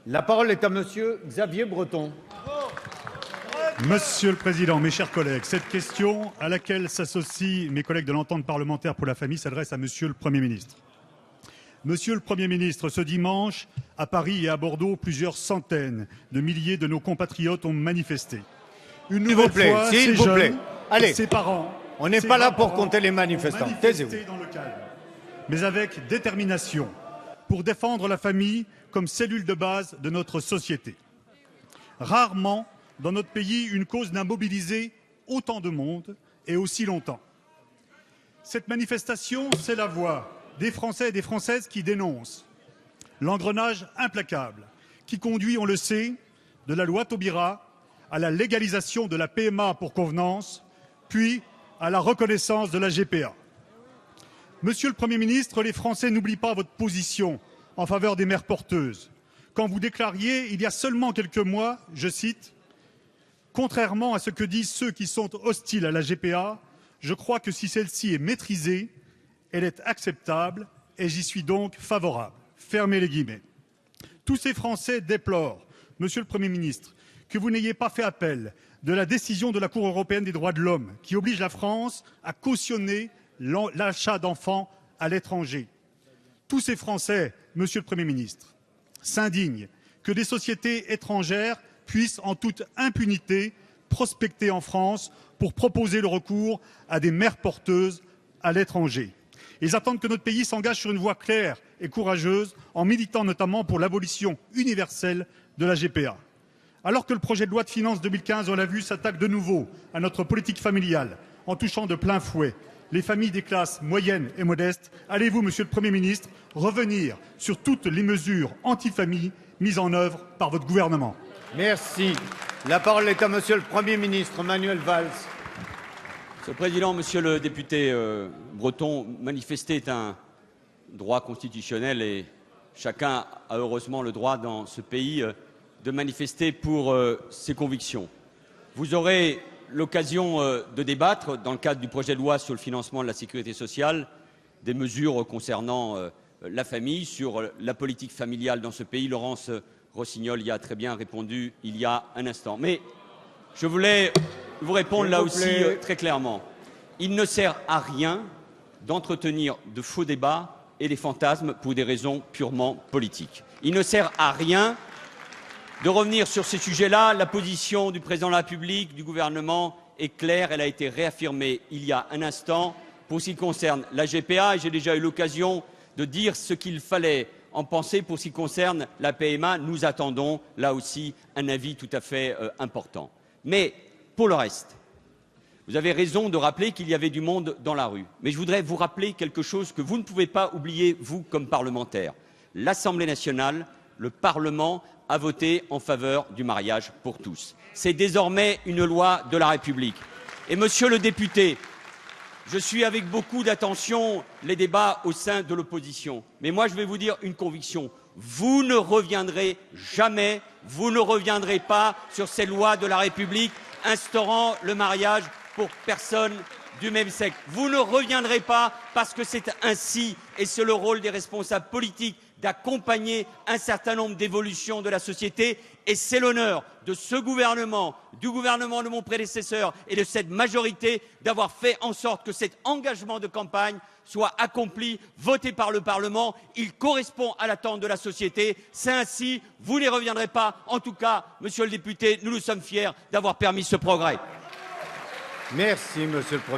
La parole est à monsieur Xavier Breton. Monsieur le Président, mes chers collègues, cette question à laquelle s'associent mes collègues de l'entente parlementaire pour la famille s'adresse à Monsieur le Premier ministre. Monsieur le Premier ministre, ce dimanche, à Paris et à Bordeaux, plusieurs centaines de milliers de nos compatriotes ont manifesté. Une nouvelle fois, ces jeunes, allez, ses parents, on n'est pas là pour compter les manifestants. Taisez-vous. Dans le calme, mais avec détermination, pour défendre la famille comme cellule de base de notre société. Rarement, dans notre pays, une cause n'a mobilisé autant de monde et aussi longtemps. Cette manifestation, c'est la voix des Français et des Françaises qui dénoncent l'engrenage implacable qui conduit, on le sait, de la loi Taubira à la légalisation de la PMA pour convenance, puis à la reconnaissance de la GPA. Monsieur le Premier ministre, les Français n'oublient pas votre position en faveur des mères porteuses, quand vous déclariez, il y a seulement quelques mois, je cite, « Contrairement à ce que disent ceux qui sont hostiles à la GPA, je crois que si celle-ci est maîtrisée, elle est acceptable et j'y suis donc favorable. » Fermez les guillemets. Tous ces Français déplorent, Monsieur le Premier ministre, que vous n'ayez pas fait appel de la décision de la Cour européenne des droits de l'homme qui oblige la France à cautionner l'achat d'enfants à l'étranger. Tous ces Français, Monsieur le Premier ministre, s'indignent que des sociétés étrangères puissent en toute impunité prospecter en France pour proposer le recours à des mères porteuses à l'étranger. Ils attendent que notre pays s'engage sur une voie claire et courageuse en militant notamment pour l'abolition universelle de la GPA. Alors que le projet de loi de finances 2015, on l'a vu, s'attaque de nouveau à notre politique familiale en touchant de plein fouet les familles des classes moyennes et modestes, allez-vous, Monsieur le Premier ministre, revenir sur toutes les mesures anti-famille mises en œuvre par votre gouvernement? Merci. La parole est à Monsieur le Premier ministre, Manuel Valls. Monsieur le Président, Monsieur le député Breton, manifester est un droit constitutionnel et chacun a heureusement le droit dans ce pays de manifester pour ses convictions. Vous aurez l'occasion de débattre, dans le cadre du projet de loi sur le financement de la sécurité sociale, des mesures concernant la famille, sur la politique familiale dans ce pays. Laurence Rossignol y a très bien répondu il y a un instant. Mais je voulais vous répondre là aussi très clairement. Il ne sert à rien d'entretenir de faux débats et des fantasmes pour des raisons purement politiques. Il ne sert à rien de revenir sur ces sujets-là. La position du Président de la République, du gouvernement est claire. Elle a été réaffirmée il y a un instant pour ce qui concerne la GPA. Et j'ai déjà eu l'occasion de dire ce qu'il fallait en penser pour ce qui concerne la PMA. Nous attendons là aussi un avis tout à fait important. Mais pour le reste, vous avez raison de rappeler qu'il y avait du monde dans la rue. Mais je voudrais vous rappeler quelque chose que vous ne pouvez pas oublier, vous, comme parlementaire. L'Assemblée nationale, le Parlement, a voté en faveur du mariage pour tous. C'est désormais une loi de la République. Et monsieur le député, je suis avec beaucoup d'attention les débats au sein de l'opposition. Mais moi, je vais vous dire une conviction. Vous ne reviendrez jamais, vous ne reviendrez pas sur ces lois de la République instaurant le mariage pour personnes du même sexe. Vous ne reviendrez pas parce que c'est ainsi et c'est le rôle des responsables politiques d'accompagner un certain nombre d'évolutions de la société et c'est l'honneur de ce gouvernement, du gouvernement de mon prédécesseur et de cette majorité d'avoir fait en sorte que cet engagement de campagne soit accompli, voté par le Parlement. Il correspond à l'attente de la société. C'est ainsi, vous n'y reviendrez pas. En tout cas, monsieur le député, nous sommes fiers d'avoir permis ce progrès. Merci, monsieur le Premier ministre.